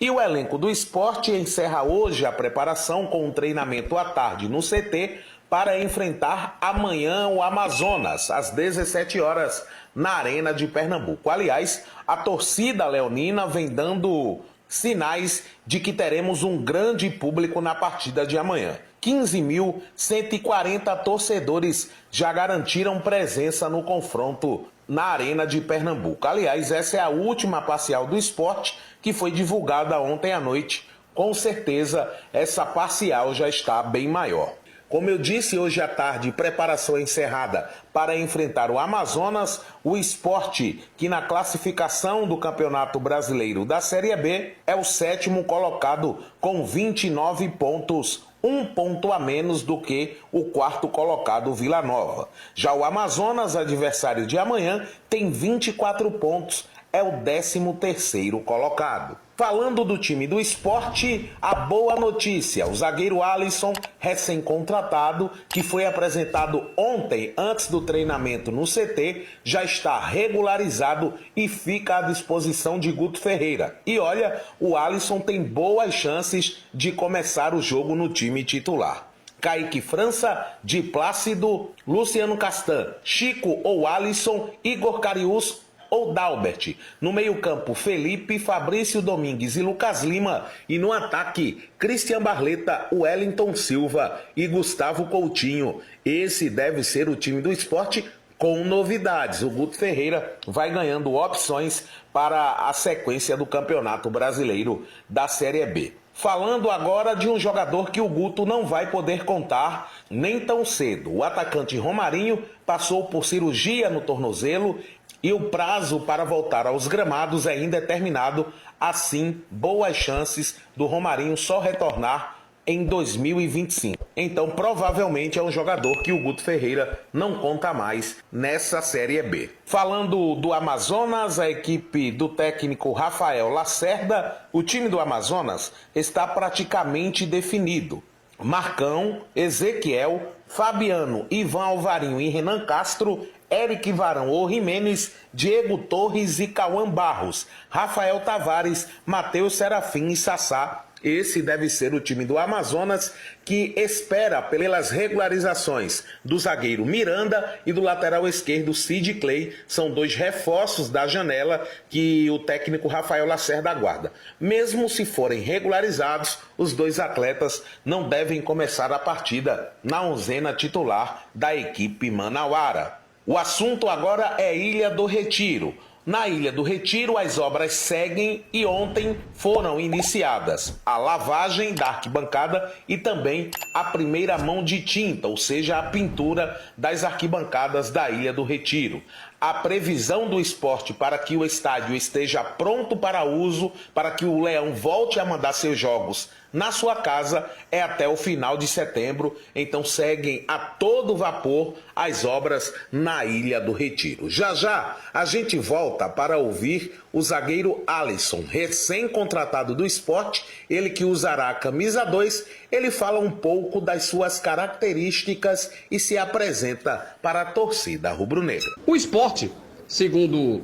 E o elenco do Sport encerra hoje a preparação com um treinamento à tarde no CT para enfrentar amanhã o Amazonas, às 17 horas, na Arena de Pernambuco. Aliás, a torcida leonina vem dando sinais de que teremos um grande público na partida de amanhã. 15.140 torcedores já garantiram presença no confronto na Arena de Pernambuco. Aliás, essa é a última parcial do Sport que foi divulgada ontem à noite. Com certeza, essa parcial já está bem maior. Como eu disse, hoje à tarde, preparação encerrada para enfrentar o Amazonas, o Sport, que na classificação do Campeonato Brasileiro da Série B é o 7º colocado com 29 pontos, um ponto a menos do que o 4º colocado Vila Nova. Já o Amazonas, adversário de amanhã, tem 24 pontos, é o 13º colocado. Falando do time do Sport, a boa notícia, o zagueiro Alisson, recém-contratado, que foi apresentado ontem antes do treinamento no CT, já está regularizado e fica à disposição de Guto Ferreira. E olha, o Alisson tem boas chances de começar o jogo no time titular. Kaique França, Di Plácido, Luciano Castan, Chico ou Alisson, Igor Cariús ou Dalbert. No meio-campo, Felipe, Fabrício Domingues e Lucas Lima. E no ataque, Christian Barleta, Wellington Silva e Gustavo Coutinho. Esse deve ser o time do Sport com novidades. O Guto Ferreira vai ganhando opções para a sequência do Campeonato Brasileiro da Série B. Falando agora de um jogador que o Guto não vai poder contar nem tão cedo. O atacante Romarinho passou por cirurgia no tornozelo e o prazo para voltar aos gramados é indeterminado. Assim, boas chances do Romarinho só retornar em 2025. Então, provavelmente é um jogador que o Guto Ferreira não conta mais nessa Série B. Falando do Amazonas, a equipe do técnico Rafael Lacerda, o time do Amazonas está praticamente definido. Marcão, Ezequiel, Fabiano, Ivan Alvarinho e Renan Castro, Eric Varão ou Jimenez, Diego Torres e Cauã Barros, Rafael Tavares, Matheus Serafim e Sassá. Esse deve ser o time do Amazonas, que espera pelas regularizações do zagueiro Miranda e do lateral esquerdo Sid Clay. São dois reforços da janela que o técnico Rafael Lacerda aguarda. Mesmo se forem regularizados, os dois atletas não devem começar a partida na onzena titular da equipe manauara. O assunto agora é Ilha do Retiro. Na Ilha do Retiro, as obras seguem e ontem foram iniciadas a lavagem da arquibancada e também a primeira mão de tinta, ou seja, a pintura das arquibancadas da Ilha do Retiro. A previsão do Sport para que o estádio esteja pronto para uso, para que o Leão volte a mandar seus jogos na sua casa, é até o final de setembro. Então seguem a todo vapor as obras na Ilha do Retiro. Já já a gente volta para ouvir o zagueiro Alisson, recém-contratado do Sport, ele que usará a camisa 2, ele fala um pouco das suas características e se apresenta para a torcida rubro-negra. O Sport, segundo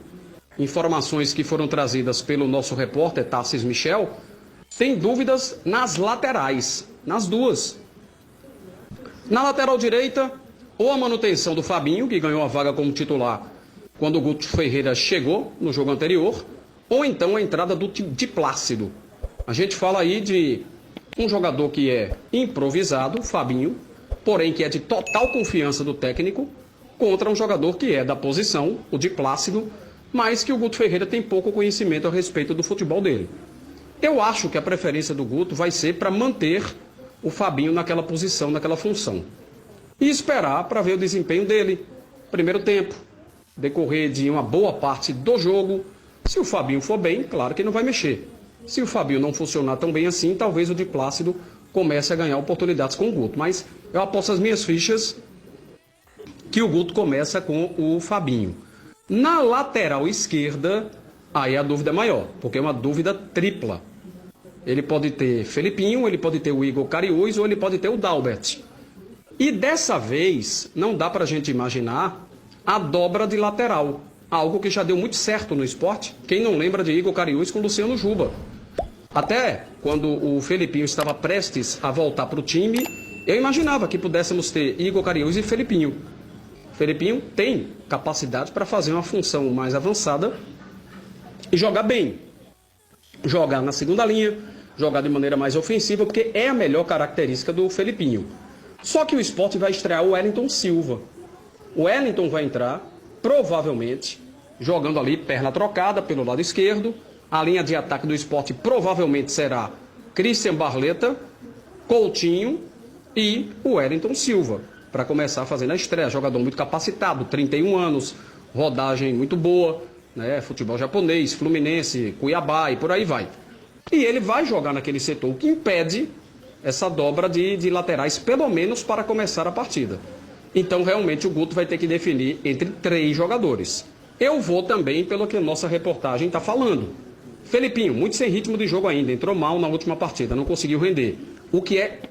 informações que foram trazidas pelo nosso repórter Tarcis Michel, tem dúvidas nas laterais, nas duas. Na lateral direita, ou a manutenção do Fabinho, que ganhou a vaga como titular quando o Guto Ferreira chegou no jogo anterior, ou então a entrada do Di Plácido. A gente fala aí de um jogador que é improvisado, Fabinho, porém que é de total confiança do técnico, contra um jogador que é da posição, o Di Plácido, mas que o Guto Ferreira tem pouco conhecimento a respeito do futebol dele. Eu acho que a preferência do Guto vai ser para manter o Fabinho naquela posição, naquela função. E esperar para ver o desempenho dele. Primeiro tempo, decorrer de uma boa parte do jogo. Se o Fabinho for bem, claro que não vai mexer. Se o Fabinho não funcionar tão bem assim, talvez o Di Plácido comece a ganhar oportunidades com o Guto. Mas eu aposto as minhas fichas que o Guto começa com o Fabinho. Na lateral esquerda, aí a dúvida é maior, porque é uma dúvida tripla. Ele pode ter Felipinho, ele pode ter o Igor Cariús ou ele pode ter o Dalbert. E dessa vez, não dá para a gente imaginar a dobra de lateral. Algo que já deu muito certo no Sport. Quem não lembra de Igor Cariús com Luciano Juba. Até quando o Felipinho estava prestes a voltar para o time, eu imaginava que pudéssemos ter Igor Cariús e Felipinho. Felipinho tem capacidade para fazer uma função mais avançada e jogar bem. Jogar na segunda linha, jogar de maneira mais ofensiva, porque é a melhor característica do Felipinho. Só que o Sport vai estrear o Wellington Silva. O Wellington vai entrar, provavelmente, jogando ali perna trocada pelo lado esquerdo. A linha de ataque do Sport provavelmente será Christian Barleta, Coutinho e o Wellington Silva, para começar fazendo a estreia. Jogador muito capacitado, 31 anos, rodagem muito boa, né? Futebol japonês, Fluminense, Cuiabá e por aí vai. E ele vai jogar naquele setor, o que impede essa dobra de laterais, pelo menos para começar a partida. Então, realmente, o Guto vai ter que definir entre 3 jogadores. Eu vou também pelo que a nossa reportagem está falando. Felipinho, muito sem ritmo de jogo ainda, entrou mal na última partida, não conseguiu render. O que é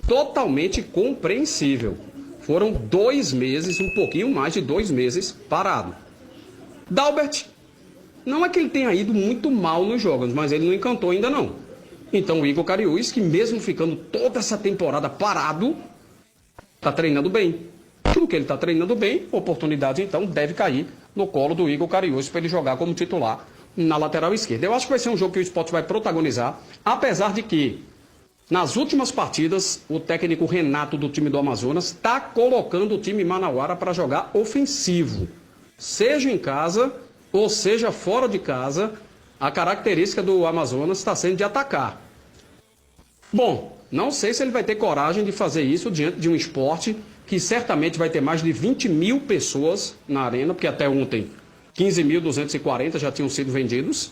totalmente compreensível. Foram 2 meses, um pouquinho mais de 2 meses, parado. Dalbert, não é que ele tenha ido muito mal nos jogos, mas ele não encantou ainda não. Então o Igor Cariús, que mesmo ficando toda essa temporada parado, está treinando bem. Porque ele está treinando bem, a oportunidade então deve cair no colo do Igor Cariús para ele jogar como titular na lateral esquerda. Eu acho que vai ser um jogo que o Sport vai protagonizar, apesar de que nas últimas partidas o técnico Renato do time do Amazonas está colocando o time manauara para jogar ofensivo. Seja em casa ou seja fora de casa, a característica do Amazonas está sendo de atacar. Bom, não sei se ele vai ter coragem de fazer isso diante de um Sport que certamente vai ter mais de 20 mil pessoas na arena, porque até ontem 15.240 já tinham sido vendidos.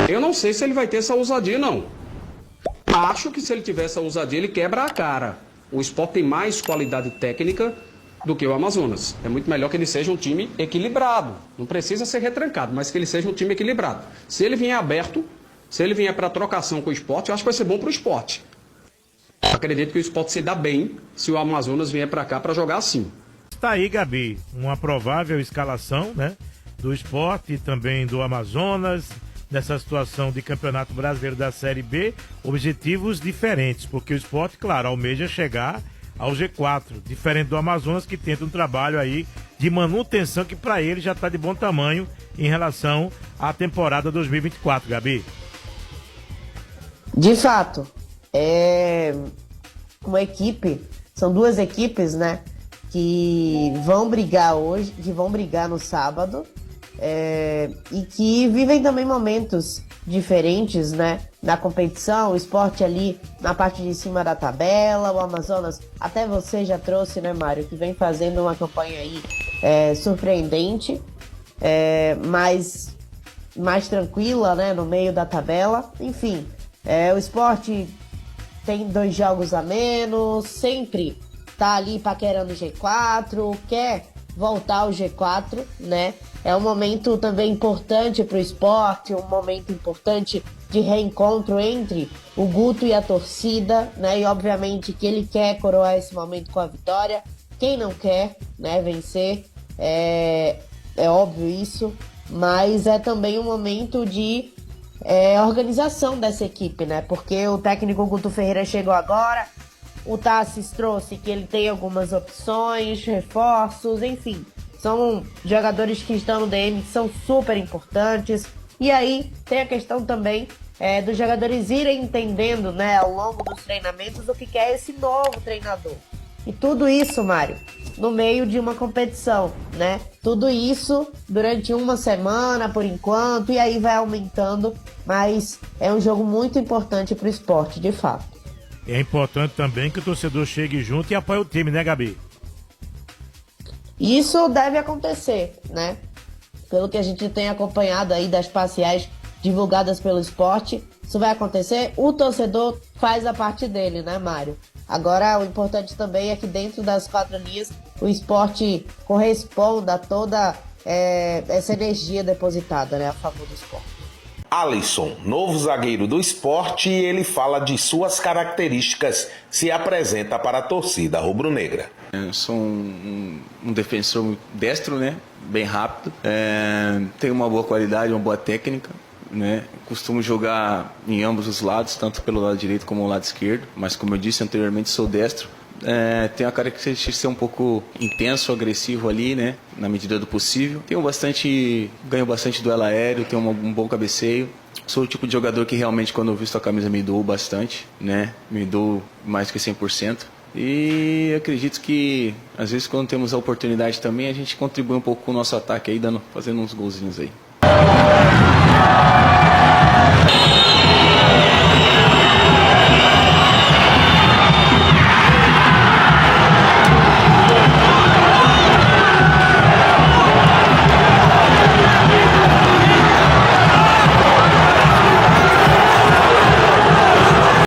Eu não sei se ele vai ter essa ousadia, não. Acho que se ele tiver essa ousadia, ele quebra a cara. O Sport tem mais qualidade técnica do que o Amazonas. É muito melhor que ele seja um time equilibrado. Não precisa ser retrancado, mas que ele seja um time equilibrado. Se ele vier aberto, se ele vier para trocação com o Sport, eu acho que vai ser bom para o Sport. Acredito que o Sport se dá bem se o Amazonas vier para cá para jogar assim. Está aí, Gabi, uma provável escalação, né, do Sport e também do Amazonas, nessa situação de Campeonato Brasileiro da Série B, objetivos diferentes, porque o Sport, claro, almeja chegar ao G4, diferente do Amazonas, que tenta um trabalho aí de manutenção que para ele já está de bom tamanho em relação à temporada 2024, Gabi. De fato, é uma equipe, são 2 equipes, né, que vão brigar hoje, que vão brigar no sábado, e que vivem também momentos diferentes, né, na competição. O Sport ali na parte de cima da tabela, o Amazonas, até você já trouxe, né, Mário, que vem fazendo uma campanha aí surpreendente, mais tranquila, né, no meio da tabela. Enfim, o Sport tem 2 jogos a menos, sempre tá ali paquerando o G4, quer voltar ao G4, né? É um momento também importante para o Sport, um momento importante de reencontro entre o Guto e a torcida, né? E obviamente que ele quer coroar esse momento com a vitória. Quem não quer, né, vencer, é óbvio isso, mas é também um momento de organização dessa equipe, né? Porque o técnico Guto Ferreira chegou agora, o Tassis trouxe que ele tem algumas opções, reforços, enfim. São jogadores que estão no DM, que são super importantes. E aí tem a questão também dos jogadores irem entendendo, né, ao longo dos treinamentos, o que é esse novo treinador. E tudo isso, Mário, no meio de uma competição, né? Tudo isso durante uma semana, por enquanto, e aí vai aumentando. Mas é um jogo muito importante para o Sport, de fato. É importante também que o torcedor chegue junto e apoie o time, né, Gabi? Isso deve acontecer, né? Pelo que a gente tem acompanhado aí das parciais divulgadas pelo Sport, isso vai acontecer. O torcedor faz a parte dele, né, Mário? Agora, o importante também é que dentro das 4 linhas, o Sport corresponda a toda essa energia depositada, né, a favor do Sport. Alisson, novo zagueiro do Sport, e ele fala de suas características, se apresenta para a torcida rubro-negra. Eu sou um defensor destro, né? Bem rápido, tenho uma boa qualidade, uma boa técnica, né? Costumo jogar em ambos os lados, tanto pelo lado direito como o lado esquerdo, mas como eu disse anteriormente, sou destro. Tenho a característica de ser um pouco intenso, agressivo ali, né? Na medida do possível. Ganho bastante duelo aéreo, tenho um bom cabeceio. Sou o tipo de jogador que realmente, quando eu visto a camisa, me dou bastante, né? Me dou mais que 100%. E acredito que, às vezes, quando temos a oportunidade também, a gente contribui um pouco com o nosso ataque aí, fazendo uns golzinhos aí.